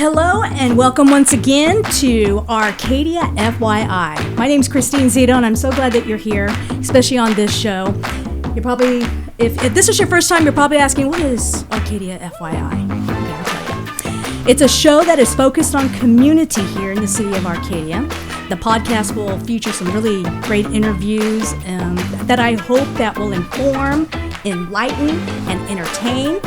Hello and welcome once again to Arcadia FYI. My name's Christine Zito and I'm so glad that you're here, especially on this show. You're probably, if this is your first time, you're probably asking, what is Arcadia FYI? Okay, I'll tell you. It's a show that is focused on community here in the city of Arcadia. The podcast will feature some really great interviews that I hope that will inform, enlighten, and entertain.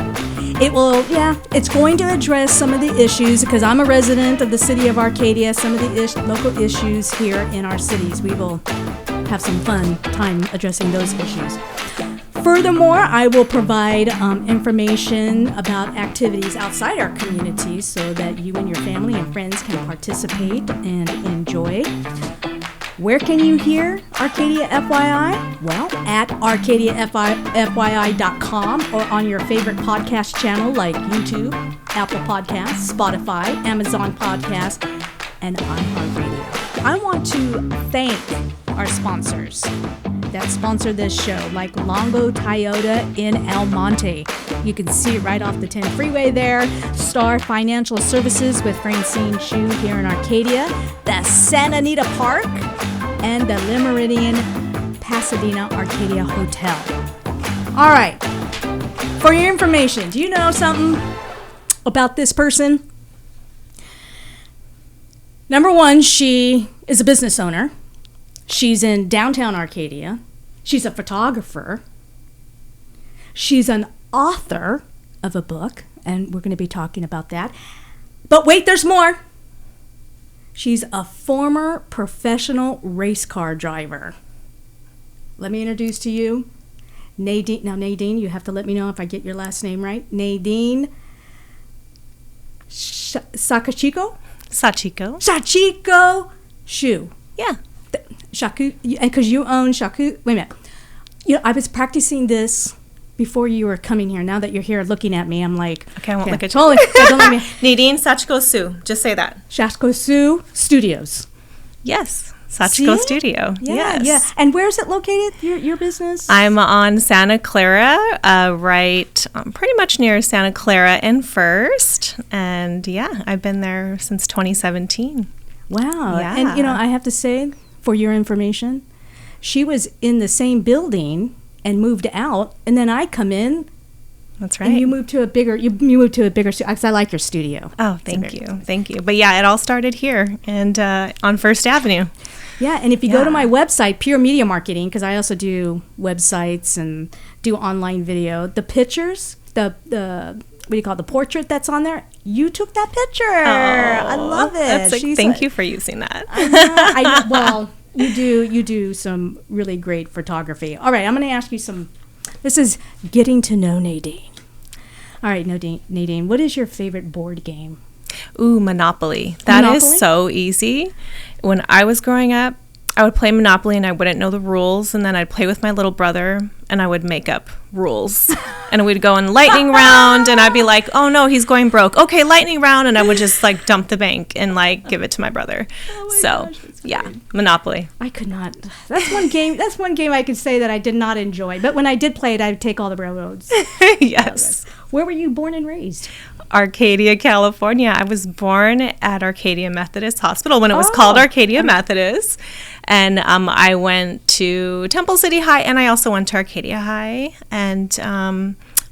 It's going to address some of the issues, because I'm a resident of the city of Arcadia, some of the local issues here in our cities. We will have some fun time addressing those issues. Furthermore, I will provide information about activities outside our community so that you and your family and friends can participate and enjoy. Where can you hear Arcadia FYI? Well, at arcadiafyi.com or on your favorite podcast channel like YouTube, Apple Podcasts, Spotify, Amazon Podcasts, and iHeartRadio. I want to thank our sponsors that sponsor this show, like Longo Toyota in El Monte. You can see it right off the 10 freeway there. Star Financial Services with Francine Hsu here in Arcadia. The Santa Anita Park and the Le Meridian Pasadena Arcadia Hotel. All right. For your information, do you know something about this person? Number one, she is a business owner. She's in downtown Arcadia. She's a photographer. She's an author of a book, and we're going to be talking about that. But wait, there's more. She's a former professional race car driver. Let me introduce to you Nadine. Now, Nadine, you have to let me know if I get your last name right. Nadine Sachiko Hsu. Yeah. Shaku, and because you own Shaku. Wait a minute. You know, I was practicing this before you were coming here. Now that you're here looking at me, I'm like, okay, I won't look at you. Totally, don't let me. Nadine Sachiko Hsu. Just say that. Sachiko Hsu Studios. Yes. Sachiko Studio. Yeah, yes. Yeah. And where is it located? Your business? I'm on Santa Clara, pretty much near Santa Clara and First. And yeah, I've been there since 2017. Wow. Yeah. And I have to say, for your information, she was in the same building and moved out, and then I come in. That's right. And you moved to a bigger studio, because I like your studio. Oh, thank you. But yeah, it all started here and on First Avenue. Yeah, and if you go to my website, Pure Media Marketing, because I also do websites and do online video, the pictures, the what do you call it, the portrait that's on there, you took that picture. I love it. Thank you for using that. I know. Well, you do some really great photography. All right, I'm going to ask you some. This is getting to know Nadine. All right, Nadine, what is your favorite board game? Ooh, Monopoly. That is so easy. When I was growing up, I would play Monopoly and I wouldn't know the rules, and then I'd play with my little brother and I would make up rules. And we'd go in lightning round and I'd be like, oh no, he's going broke. Okay, lightning round, and I would just like dump the bank and like give it to my brother. Gosh, yeah, Monopoly. I could not. That's one game I could say that I did not enjoy. But when I did play it, I'd take all the railroads. Yes. Where were you born and raised? Arcadia, California. I was born at Arcadia Methodist Hospital when it was called Arcadia Methodist. And I went to Temple City High, and I also went to Arcadia High, and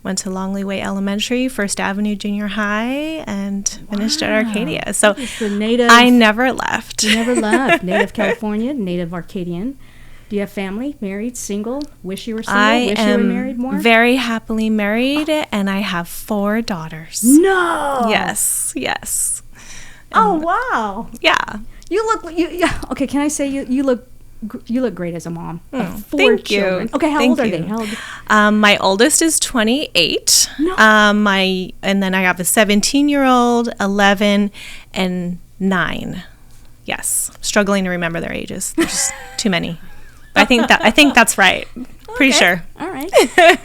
went to Longley Way Elementary, First Avenue Junior High, and finished at Arcadia. So I never left. You never left. Native California, native Arcadian. Do you have family? Married? Single? Wish you were single? Wish you were married more? Very happily married, and I have 4 daughters. No! Yes. Oh, wow. Yeah. You look. Okay, can I say you look great as a mom of 4 thank children. you. Okay, how old are they? My oldest is 28. No. And then I have a 17-year-old, 11, and 9. Yes, struggling to remember their ages. There's too many. But I think that's right. Pretty sure. All right.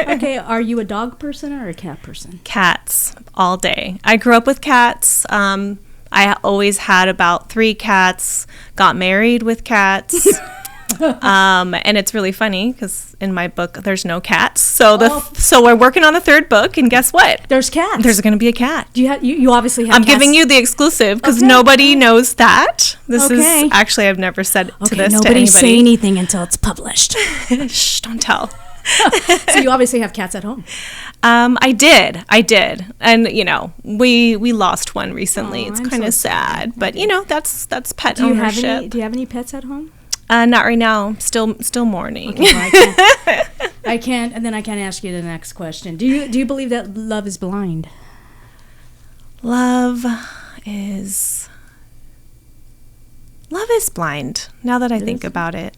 Okay, are you a dog person or a cat person? Cats all day. I grew up with cats. I always had about 3 cats. Got married with cats. And it's really funny because in my book there's no cats. So so we're working on the third book, and guess what? There's cats. There's going to be a cat. You obviously have. I'm giving you the exclusive because nobody knows that. This is actually, I've never said to this to anybody. Say anything until it's published. Shh, don't tell. So you obviously have cats at home. I did, and we lost one recently. It's kind of sad, but that's pet ownership. Do you have any pets at home? Not right now. Still mourning. Okay, well, I can't, and then I can't ask you the next question. Do you believe that love is blind? Love is blind. Now that I think about it,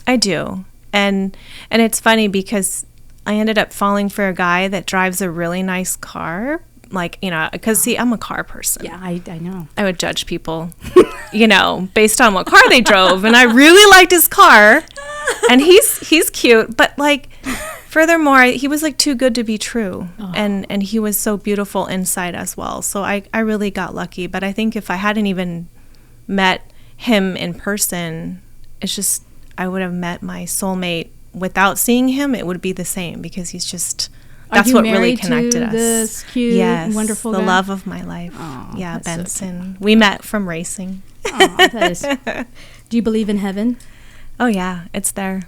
I do. And it's funny because I ended up falling for a guy that drives a really nice car. Like, because see, I'm a car person. Yeah, I know. I would judge people, based on what car they drove. And I really liked his car. And he's cute. But, furthermore, he was, too good to be true. Oh. And he was so beautiful inside as well. So I really got lucky. But I think if I hadn't even met him in person, it's just, I would have met my soulmate without seeing him. It would be the same because he's just, that's what really connected us. This cute, wonderful the guy? Love of my life. Oh, yeah, Benson. So we met from racing. Oh, that is. Do you believe in heaven? Oh yeah, it's there.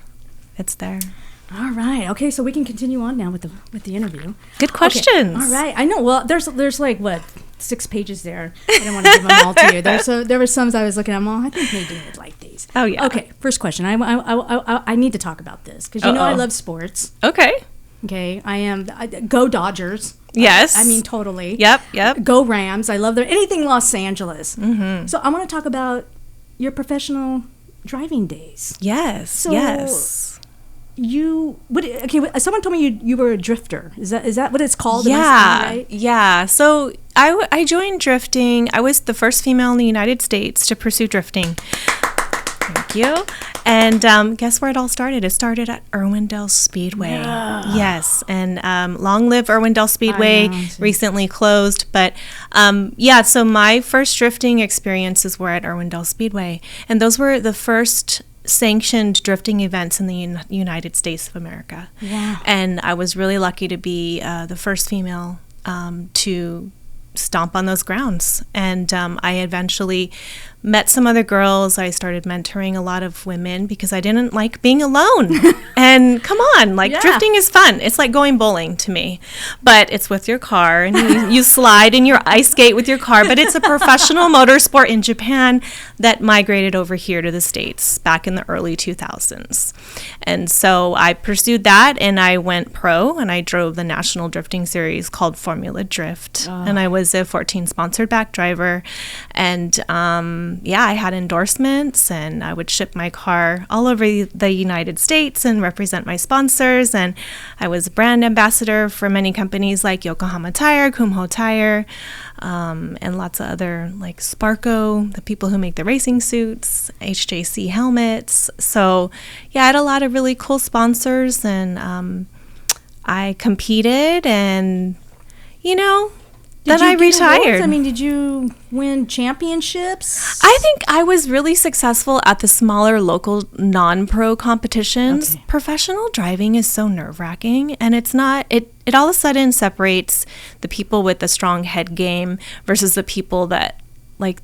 It's there. All right. Okay, so we can continue on now with the interview. Good questions. Okay. All right. I know. Well, there's 6 pages there. I don't want to give them all to you. There were some I was looking at. I think Nadine would like these. Oh yeah. Okay. First question. I need to talk about this because I love sports. Okay. Okay. I am. Go Dodgers. Yes. I mean, totally. Yep. Go Rams. I love anything Los Angeles. Mm-hmm. So I want to talk about your professional driving days. Yes. Yes. Someone told me you were a drifter. Is that what it's called? Yeah. Right? Yeah. So I joined drifting. I was the first female in the United States to pursue drifting. Thank you. And guess where it all started? It started at Irwindale Speedway. Yeah. Yes. And long live Irwindale Speedway. Recently closed. But so my first drifting experiences were at Irwindale Speedway. And those were the first sanctioned drifting events in the United States of America. Yeah. And I was really lucky to be the first female to stomp on those grounds. And I eventually met some other girls. I started mentoring a lot of women because I didn't like being alone. And come on, drifting is fun. It's like going bowling to me, but it's with your car and you slide and you ice skate with your car, but it's a professional motorsport in Japan that migrated over here to the States back in the early 2000s. And so I pursued that and I went pro and I drove the national drifting series called Formula Drift. And I was a 14 sponsored back driver. And I had endorsements and I would ship my car all over the United States and represent my sponsors. And I was a brand ambassador for many companies like Yokohama Tire, Kumho Tire, and lots of other like Sparco, the people who make the racing suits, HJC helmets. So I had a lot of really cool sponsors and I competed and, then I retired. I mean, did you win championships? I think I was really successful at the smaller local non-pro competitions. Okay. Professional driving is so nerve-wracking, and it's not. It all of a sudden separates the people with the strong head game versus the people that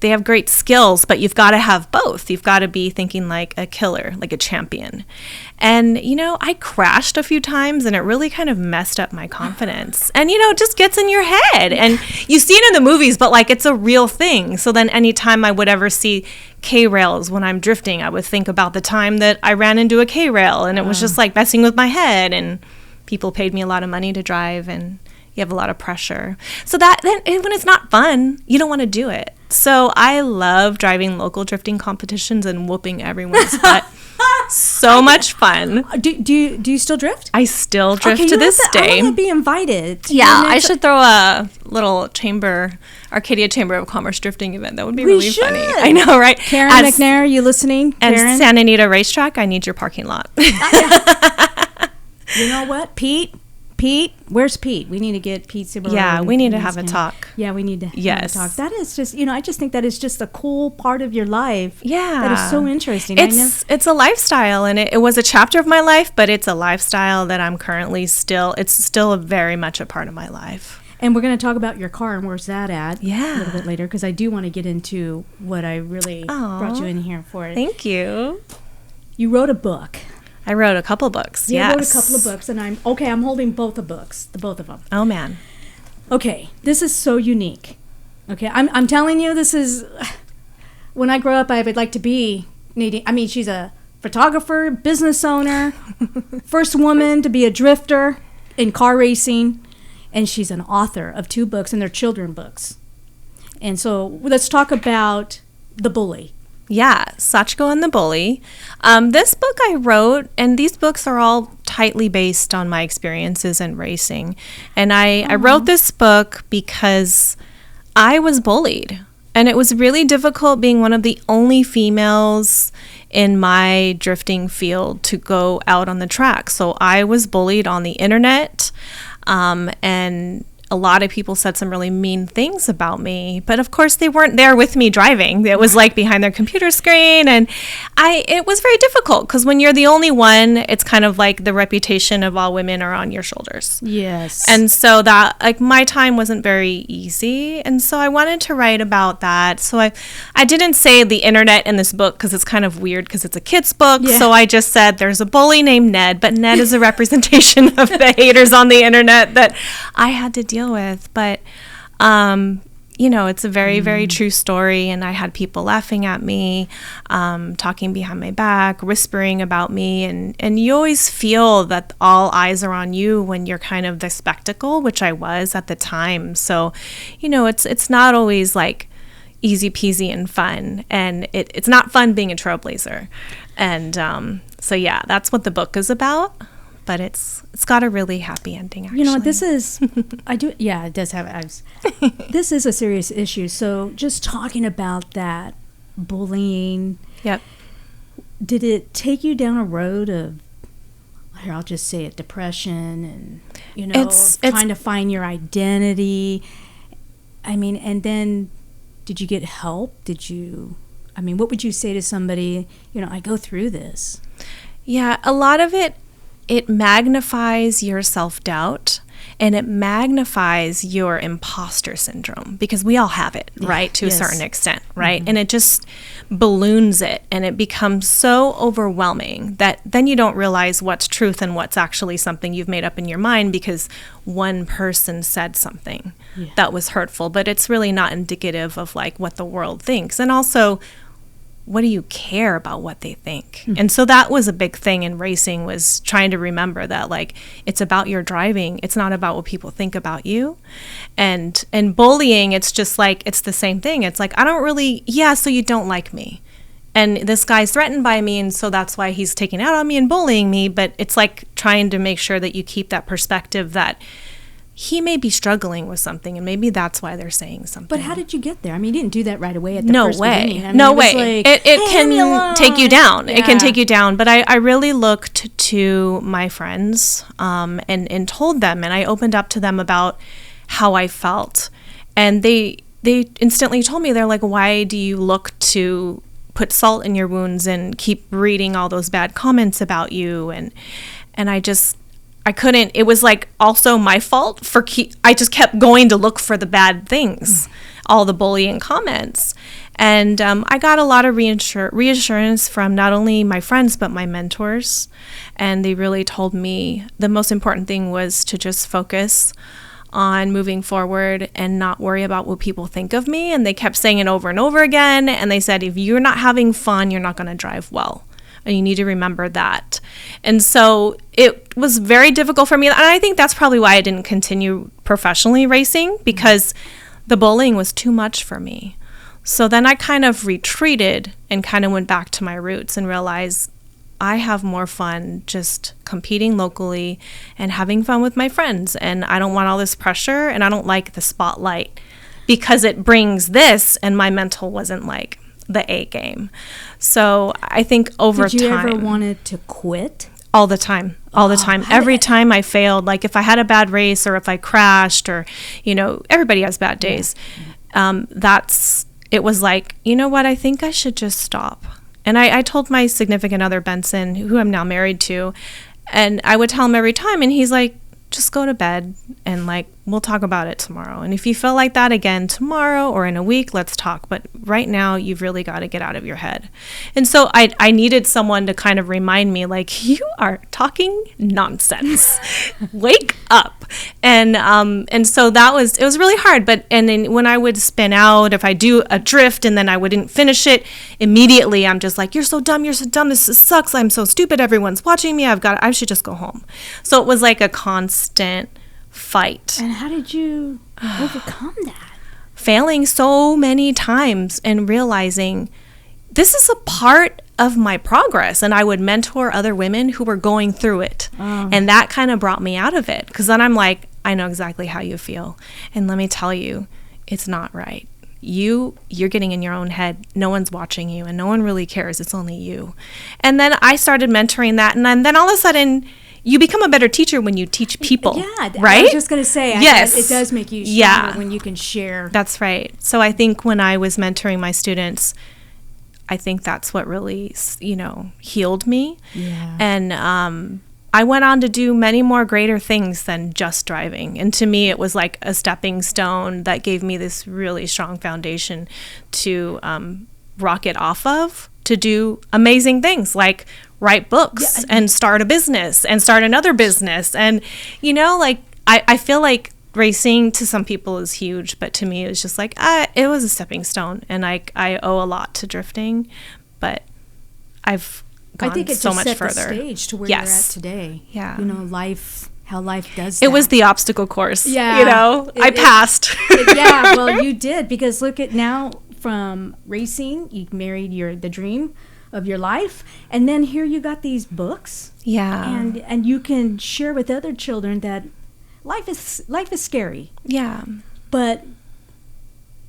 they have great skills, but you've got to have both. You've got to be thinking like a killer, like a champion. And, I crashed a few times and it really kind of messed up my confidence. And, it just gets in your head. And you see it in the movies, but it's a real thing. So then anytime I would ever see K-rails when I'm drifting, I would think about the time that I ran into a K-rail and it was just messing with my head. And people paid me a lot of money to drive and you have a lot of pressure. So that then when it's not fun, you don't want to do it. So I love driving local drifting competitions and whooping everyone's butt. So much fun. Do you still drift? I still drift to this day. I want to be invited. Yeah, I should throw a little Arcadia Chamber of Commerce drifting event. That would be really funny. I know, right? Karen McNair, you listening? And Karen? Santa Anita Racetrack, I need your parking lot. You know what, Pete? Pete, where's Pete? We need to get Pete Cibarone. Yeah, we need to have a talk. Yeah, we need to have a talk. That is just, I just think that is just a cool part of your life. Yeah. That is so interesting. It's a lifestyle, and it was a chapter of my life, but it's a lifestyle that I'm currently it's still very much a part of my life. And we're going to talk about your car and where's that at a little bit later, because I do want to get into what I really brought you in here for. Thank you. You wrote a book. I wrote a couple books, yes. I wrote a couple of books, and I'm holding both the books, both of them. Oh, man. Okay, this is so unique. Okay, I'm telling you, this is, when I grow up, I would like to be Nadine. I mean, she's a photographer, business owner, first woman to be a drifter in car racing. And she's an author of 2 books, and they're children books. And so let's talk about The Bully. Yeah, Sachiko and the Bully. This book I wrote, and these books are all tightly based on my experiences in racing. And I wrote this book because I was bullied. And it was really difficult being one of the only females in my drifting field to go out on the track. So I was bullied on the internet. And a lot of people said some really mean things about me, but of course they weren't there with me driving. It was like behind their computer screen, and it was very difficult because when you're the only one, it's kind of like the reputation of all women are on your shoulders. Yes. And so that, like, my time wasn't very easy, and so I wanted to write about that. So I didn't say the internet in this book because it's kind of weird because it's a kid's book. Yeah. So I just said there's a bully named Ned, but Ned is a representation of the haters on the internet that I had to deal with. But it's a very, very true story, and I had people laughing at me, talking behind my back, whispering about me, and you always feel that all eyes are on you when you're kind of the spectacle, which I was at the time. So it's not always like easy peasy and fun, and it's not fun being a trailblazer. And so yeah, that's what the book is about. But it's got a really happy ending, actually. This is, it does have, this is a serious issue. So just talking about that bullying. Yep. Did it take you down a road of, here, I'll just say it, depression and, it's trying to find your identity? I mean, and then did you get help? What would you say to somebody, I go through this? Yeah, a lot of it magnifies your self-doubt, and it magnifies your imposter syndrome, because we all have it, right, to a certain extent, right? Mm-hmm. And it just balloons it, and it becomes so overwhelming that then you don't realize what's truth and what's actually something you've made up in your mind because one person said something that was hurtful, but it's really not indicative of like what the world thinks. And also, what do you care about what they think? Mm-hmm. And so that was a big thing in racing, was trying to remember that, like, it's about your driving. It's not about what people think about you. And bullying, it's just like, it's the same thing. It's like, so you don't like me. And this guy's threatened by me, and so that's why he's taking out on me and bullying me. But it's like trying to make sure that you keep that perspective that he may be struggling with something, and maybe that's why they're saying something. But how did you get there? I mean, you didn't do that right away at the first beginning. No way. Like, it can take you down. Yeah. It can take you down. But I really looked to my friends and told them, and I opened up to them about how I felt. And they instantly told me, they're like, why do you look to put salt in your wounds and keep reading all those bad comments about you? And I couldn't, it was like also my fault I just kept going to look for the bad things, all the bullying comments. And I got a lot of reassurance from not only my friends, but my mentors. And they really told me the most important thing was to just focus on moving forward and not worry about what people think of me. And they kept saying it over and over again. And they said, if you're not having fun, you're not going to drive well. And you need to remember that. And so it was very difficult for me. And I think that's probably why I didn't continue professionally racing, because the bullying was too much for me. So then I kind of retreated and kind of went back to my roots and realized I have more fun just competing locally and having fun with my friends. And I don't want all this pressure, and I don't like the spotlight because it brings this, and my mental wasn't like the A game. So I think over time. Did you ever wanted to quit? All the time. Every time I failed, like if I had a bad race or if I crashed or, everybody has bad days. It was like, you know what, I think I should just stop. And I told my significant other, Benson, who I'm now married to, and I would tell him every time, and he's like, just go to bed and like, we'll talk about it tomorrow. And if you feel like that again tomorrow or in a week, let's talk. But right now, you've really got to get out of your head. And so I needed someone to kind of remind me, like, you are talking nonsense. Wake up. And so it was really hard. And then when I would spin out, if I do a drift and then I wouldn't finish it, immediately I'm just like, you're so dumb. This sucks. I'm so stupid. Everyone's watching me. I should just go home. So it was like a constant fight. And how did you overcome that? Failing so many times and realizing this is a part of my progress. And I would mentor other women who were going through it. And that kind of brought me out of it. Because then I'm like, I know exactly how you feel. And let me tell you, it's not right. You're getting in your own head. No one's watching you and no one really cares. It's only you. And then I started mentoring that. And then all of a sudden, you become a better teacher when you teach people. Yeah, right? I was just going to say, yes. It does make you stronger when you can share. That's right. So I think when I was mentoring my students, I think that's what really, healed me. Yeah. And I went on to do many more greater things than just driving. And to me, it was like a stepping stone that gave me this really strong foundation to rocket off of, to do amazing things like write books and start a business and start another business. And, I feel like racing to some people is huge, but to me, it was just like, it was a stepping stone. And I owe a lot to drifting, but I've gone so much further. The stage to where you're at today. Yeah. How life does that. It was the obstacle course. Yeah. I passed. Yeah, well, you did, because look at now, from racing, you married the dream of your life, and then here you got these books. Yeah. And you can share with other children that life is scary. Yeah. But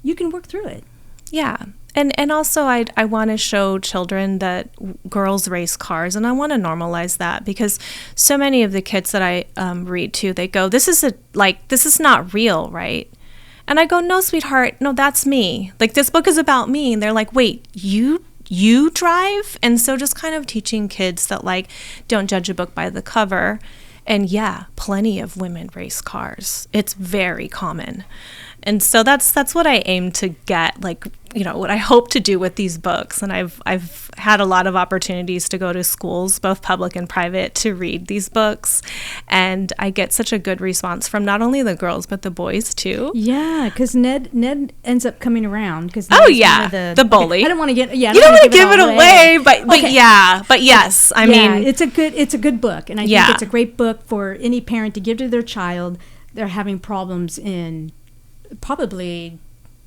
you can work through it. Yeah. And also I want to show children that girls race cars, and I want to normalize that, because so many of the kids that I read to, they go, this is not real, right? And I go, no, sweetheart, no, that's me. Like, this book is about me. And they're like, wait, you drive? And so just kind of teaching kids that, like, don't judge a book by the cover. And yeah, plenty of women race cars. It's very common. And so that's what I aim to get, like, what I hope to do with these books. And I've had a lot of opportunities to go to schools, both public and private, to read these books. And I get such a good response from not only the girls, but the boys too. Yeah, because Ned ends up coming around. The bully. Okay, I don't want to get, you don't want to give it away, but yes, I mean. It's a good book. And I think it's a great book for any parent to give to their child. They're having problems in probably,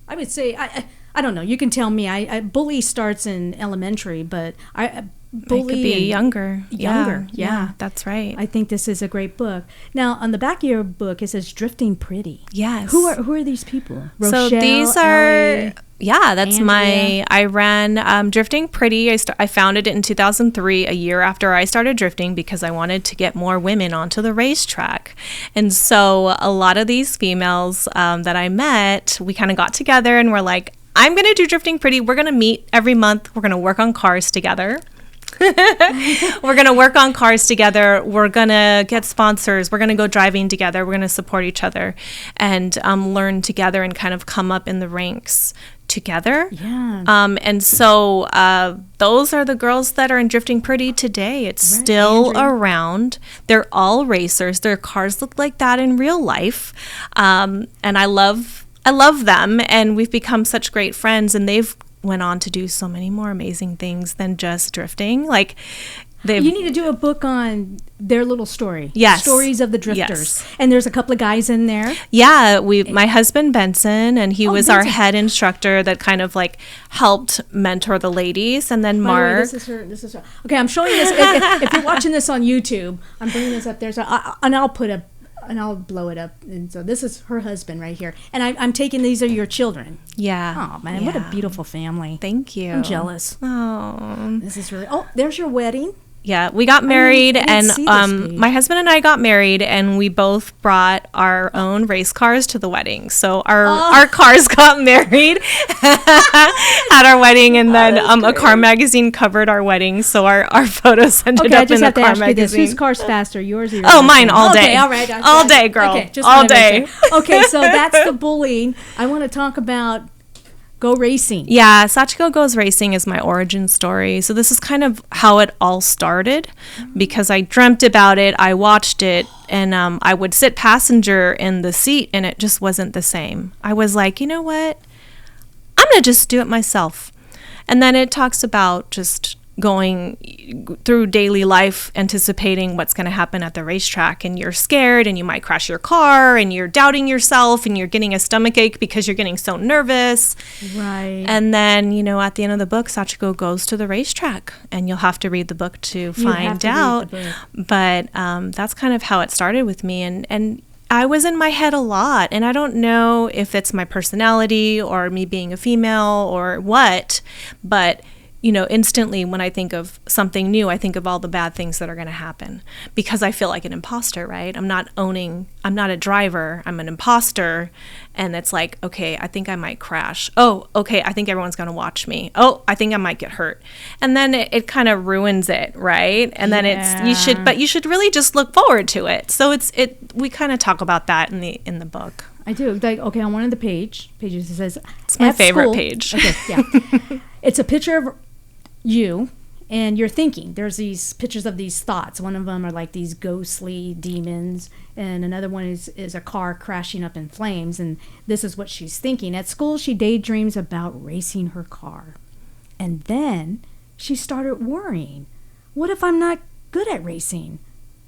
I would say, I don't know. You can tell me. Bully starts in elementary, but bully could be younger. Yeah, that's right. I think this is a great book. Now, on the back of your book, it says "Drifting Pretty." Yes. Who are these people? Rochelle, so these are. Ellie, that's Andrea. I ran Drifting Pretty. I founded it in 2003, a year after I started drifting, because I wanted to get more women onto the racetrack. And so a lot of these females that I met, we kind of got together and we're like, I'm going to do Drifting Pretty. We're going to meet every month. We're going to work on cars together. We're going to work on cars together. We're going to get sponsors. We're going to go driving together. We're going to support each other and learn together and kind of come up in the ranks together. Yeah. And so those are the girls that are in Drifting Pretty today. It's still around. They're all racers. Their cars look like that in real life. And I love them, and we've become such great friends, and they've went on to do so many more amazing things than just drifting. Like, you need to do a book on their little story. Yes. Stories of the drifters. Yes. And there's a couple of guys in there. Yeah, my husband Benson, and he was our head instructor that kind of like helped mentor the ladies. And then Mark. This is her. Okay, I'm showing this. If you're watching this on YouTube, I'm bringing this up there. So I'll blow it up. And so this is her husband right here. And I'm taking, these are your children. Yeah. Oh, man, what a beautiful family. Thank you. I'm jealous. Oh. This is really, there's your wedding. Yeah, we got married, I didn't see this page. my husband and I got married, and we both brought our own race cars to the wedding. So our cars got married at our wedding, and then a car magazine covered our wedding. So our photos ended up in the car magazine. Whose car's faster, yours or yours? Oh, mine all day. Okay, all right. All day, girl. Okay, just all day. Okay, so that's the bullying. I want to talk about Go Racing. Yeah, Sachiko Goes Racing is my origin story. So this is kind of how it all started, because I dreamt about it, I watched it, and I would sit passenger in the seat, and it just wasn't the same. I was like, you know what? I'm going to just do it myself. And then it talks about just going through daily life, anticipating what's going to happen at the racetrack, and you're scared, and you might crash your car, and you're doubting yourself, and you're getting a stomach ache because you're getting so nervous. Right. And then, at the end of the book, Sachiko goes to the racetrack, and you'll have to read the book to find out. But that's kind of how it started with me, and I was in my head a lot, and I don't know if it's my personality or me being a female or what, but instantly when I think of something new, I think of all the bad things that are going to happen, because I feel like an imposter, right? I'm not a driver, I'm an imposter. And it's like, okay, I think I might crash. Oh, okay, I think everyone's going to watch me. Oh, I think I might get hurt. And then it kind of ruins it, right? And then you should really just look forward to it. So we kind of talk about that in the book. I do. Like, okay, on one of the pages it says, it's my favorite page. Okay, yeah. It's a picture of you and you're thinking. There's these pictures of these thoughts. One of them are like these ghostly demons, and another one is a car crashing up in flames, and this is what she's thinking. At school, she daydreams about racing her car. And then she started worrying. What if I'm not good at racing?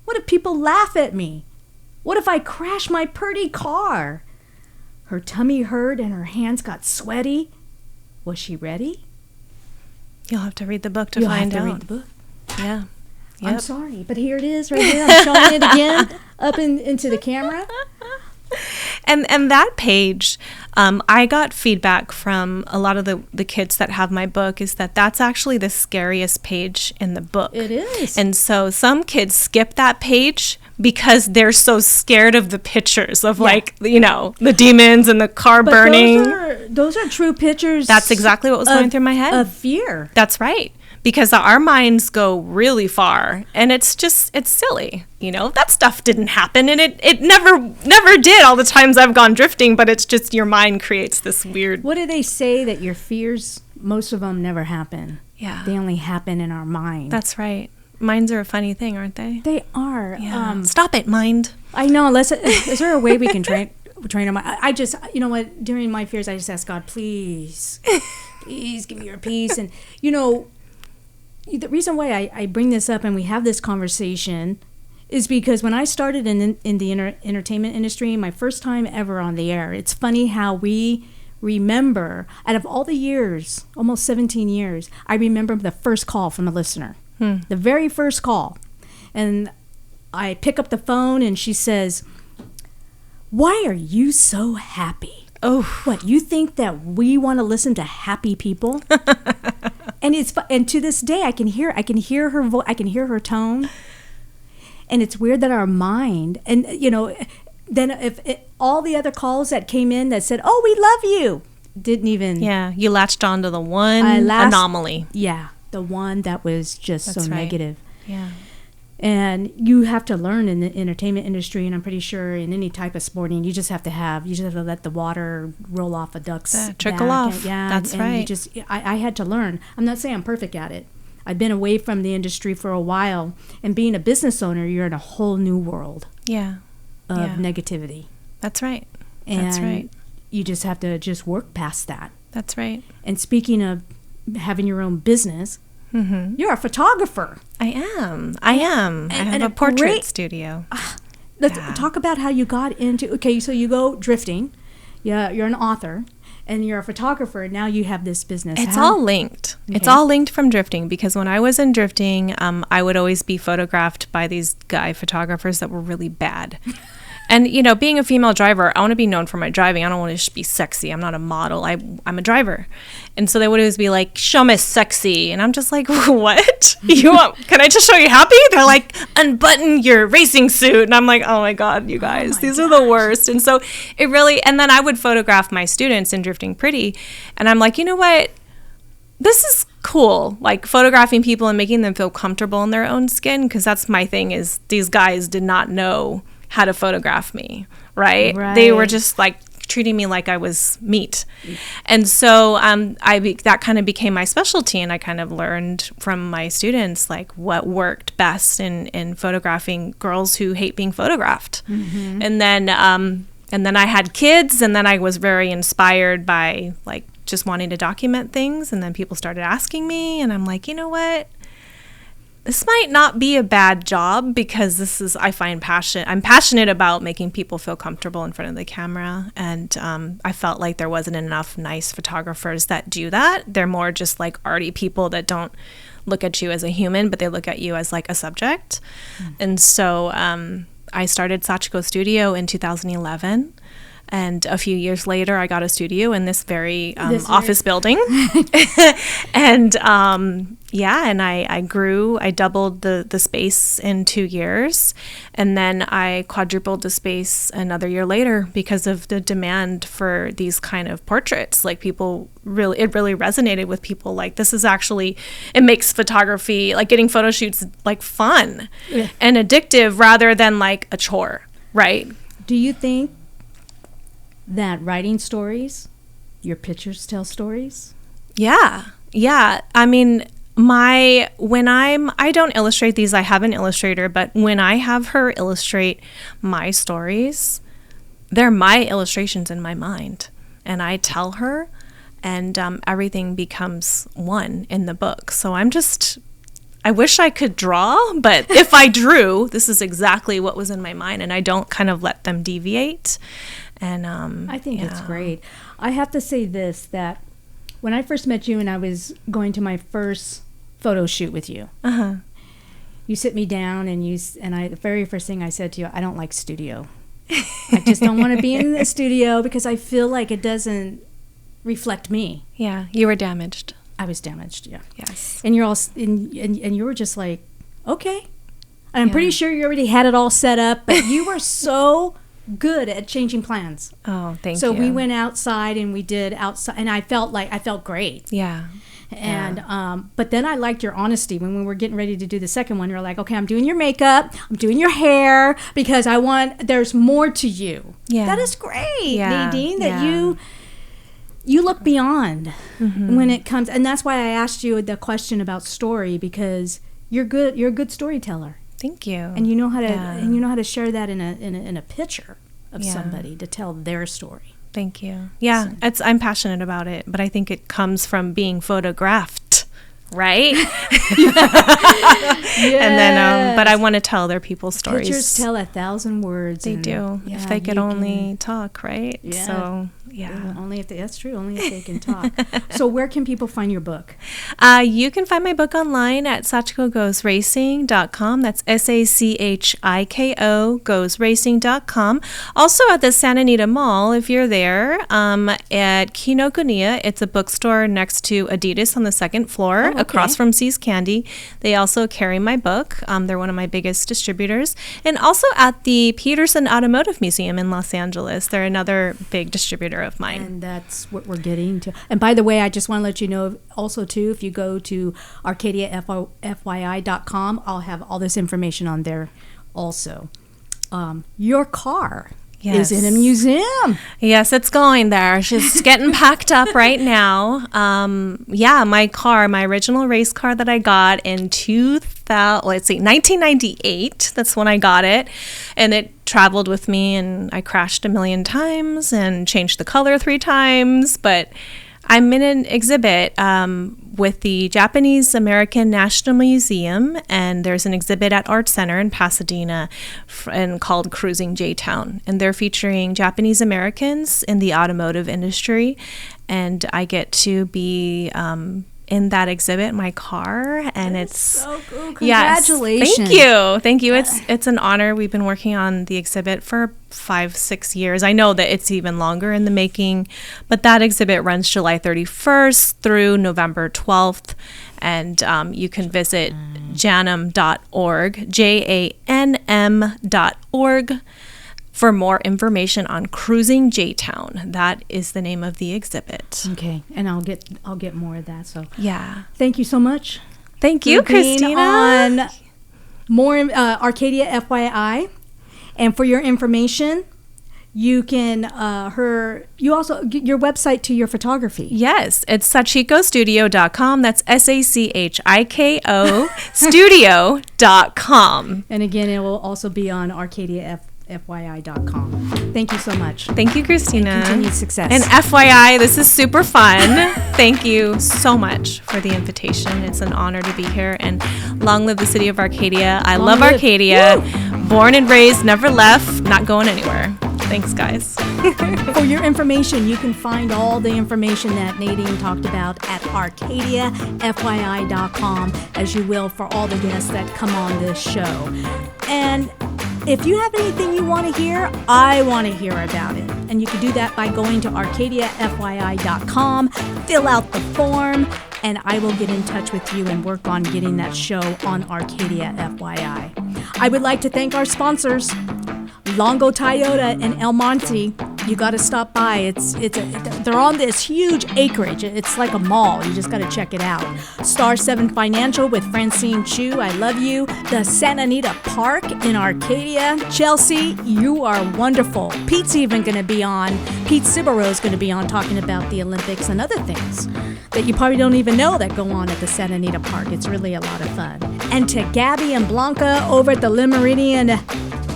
What if people laugh at me? What if I crash my pretty car? Her tummy hurt and her hands got sweaty. Was she ready? You'll have to read the book to find out. You'll have to read the book. Yeah. Yep. I'm sorry, but here it is right here. I'm showing it again up into the camera. And that page, I got feedback from a lot of the kids that have my book, is that's actually the scariest page in the book. It is. And so some kids skip that page because they're so scared of the pictures of the demons and the car burning. Those are true pictures. That's exactly what was going through my head. Of fear. That's right. Because our minds go really far, and it's silly. That stuff didn't happen, and it never did all the times I've gone drifting, but it's just your mind creates this weird. What do they say, that your fears, most of them never happen? Yeah. They only happen in our mind. That's right. Minds are a funny thing, aren't they? They are. Yeah. Stop it, mind. I know. Is there a way we can train our mind? I just, what, during my fears, I just ask God, please give me your peace. And, the reason why I bring this up and we have this conversation is because when I started in the entertainment industry, my first time ever on the air, it's funny how we remember, out of all the years, almost 17 years, I remember the first call from a listener. The very first call. And I pick up the phone and she says, "Why are you so happy?" Oh, what, you think that we want to listen to happy people? And to this day, I can hear her voice, I can hear her tone, and it's weird that our mind, and then if all the other calls that came in that said, "Oh, we love you," didn't even. Yeah, you latched on to the one anomaly. Yeah, the one that was just so negative. Yeah. And you have to learn in the entertainment industry, and I'm pretty sure in any type of sporting, you just have to let the water roll off a duck's trickle back. off. That's right. I had to learn. I'm not saying I'm perfect at it. I've been away from the industry for a while, and being a business owner, you're in a whole new world. Yeah. Of negativity. That's right. And that's right. You just have to just work past that. That's right. And speaking of having your own business, you're a photographer. I am. I have a portrait studio. Let's talk about how you got into. Okay, so you go drifting. Yeah, you're an author, and you're a photographer. And now you have this business. It's all linked. Okay. It's all linked from drifting, because when I was in drifting, I would always be photographed by these guy photographers that were really bad. And, you know, being a female driver, I want to be known for my driving. I don't want to just be sexy. I'm not a model. I'm a driver. And so they would always be like, show me sexy. And I'm just like, what? Can I just show you happy? They're like, unbutton your racing suit. And I'm like, oh my God, you guys, these are the worst. And so it really, and then I would photograph my students in Drifting Pretty. And I'm like, you know what? This is cool, like photographing people and making them feel comfortable in their own skin. Because that's my thing, is these guys did not know how to photograph me, right? They were just like treating me like I was meat. And so that kind of became my specialty, and I kind of learned from my students like what worked best in photographing girls who hate being photographed. And then I had kids, and then I was very inspired by like just wanting to document things, and then people started asking me, and I'm like, you know what? This might not be a bad job, because I'm passionate about making people feel comfortable in front of the camera. And I felt like there wasn't enough nice photographers that do that. They're more just like arty people that don't look at you as a human, but they look at you as like a subject. And so I started Sachiko Studio in 2011. And a few years later, I got a studio in this very office building. And and I grew. I doubled the space in 2 years. And then I quadrupled the space another year later because of the demand for these kind of portraits. Like it really resonated with people. Like, this is actually, it makes photography, like getting photo shoots, like fun and addictive rather than like a chore, right? Do you think that writing stories, your pictures tell stories? Yeah. I mean, I don't illustrate these. I have an illustrator, but when I have her illustrate my stories, they're my illustrations in my mind, and I tell her, and everything becomes one in the book. So I wish I could draw, but if I drew, this is exactly what was in my mind, and I don't kind of let them deviate. And I think it's great. I have to say this, that when I first met you and I was going to my first photo shoot with you, you sit me down and the very first thing I said to you, I don't like studio. I just don't want to be in the studio because I feel like it doesn't reflect me. Yeah, you were damaged. I was damaged, yeah. Yes. And you're all and you were just like, okay. And I'm pretty sure you already had it all set up, but you were so good at changing plans. Oh, thank you. So we went outside and we did outside, and I felt great. Yeah. And but then I liked your honesty when we were getting ready to do the second one. You're like, okay, I'm doing your makeup, I'm doing your hair, because there's more to you. Yeah. That is great, Nadine, that you look beyond when it comes, and that's why I asked you the question about story, because you're a good storyteller. Thank you. And you know how to share that in a picture of somebody to tell their story. Thank you. Yeah, I'm passionate about it, but I think it comes from being photographed, right? And then, but I want to tell other people's stories. Pictures tell 1,000 words. They do. Yeah, if they could only talk, right? Yeah. So, that's true. Only if they can talk. So where can people find your book? You can find my book online at sachikogoesracing.com. That's SACHIKO goesracing.com. Also at the Santa Anita Mall, if you're there, at Kinokuniya. It's a bookstore next to Adidas on the second floor, across from See's Candy. They also carry my book. They're one of my biggest distributors. And also at the Peterson Automotive Museum in Los Angeles. They're another big distributor of mine. And that's what we're getting to. And by the way, I just want to let you know also too, if you go to arcadiafyi.com, I'll have all this information on there also. Your car is in a museum. Yes, it's going there. She's getting packed up right now. My original race car that I got in 1998. That's when I got it. And it traveled with me, and I crashed 1 million times and changed the color 3 times. But I'm in an exhibit with the Japanese American National Museum, and there's an exhibit at Art Center in Pasadena called Cruising J-Town, and they're featuring Japanese Americans in the automotive industry, and I get to be in that exhibit, my car, and it's so cool. Congratulations. Yes, thank you. It's an honor. We've been working on the exhibit for 5-6 years. I know that it's even longer in the making, but that exhibit runs July 31st through November 12th, and you can visit janm.org, janm.org, for more information on Cruising J-Town. That is the name of the exhibit. Okay, and I'll get more of that. So yeah, thank you so much. Thank you, Christina. On more Arcadia FYI, and for your information, you can you also get your website to your photography. Yes, it's sachikostudio.com. That's SACHIKO studio.com. And again, it will also be on ArcadiaFYI.com. Thank you so much. Thank you, Christina. And continued success. And FYI, this is super fun. Thank you so much for the invitation. It's an honor to be here. And long live the city of Arcadia. I love Arcadia. Woo! Born and raised, never left, not going anywhere. Thanks, guys. For your information, you can find all the information that Nadine talked about at ArcadiaFYI.com, as you will for all the guests that come on this show. And if you have anything you want to hear, I want to hear about it. And you can do that by going to ArcadiaFYI.com, fill out the form, and I will get in touch with you and work on getting that show on Arcadia FYI. I would like to thank our sponsors, Longo Toyota and El Monte. You got to stop by. They're on this huge acreage. It's like a mall. You just got to check it out. Star 7 Financial with Francine Chu. I love you. The Santa Anita Park in Arcadia. Chelsea, you are wonderful. Pete's even going to be on. Pete Ciboreau is going to be on talking about the Olympics and other things that you probably don't even know that go on at the Santa Anita Park. It's really a lot of fun. And to Gabby and Blanca over at the Le Meridian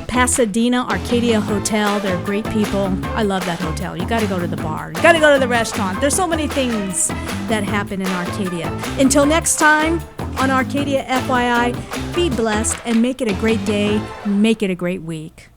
Pasadena Arcadia Hotel. They're great people. I love that hotel. You got to go to the bar. You got to go to the restaurant. There's so many things that happen in Arcadia. Until next time on Arcadia FYI, be blessed and make it a great day. Make it a great week.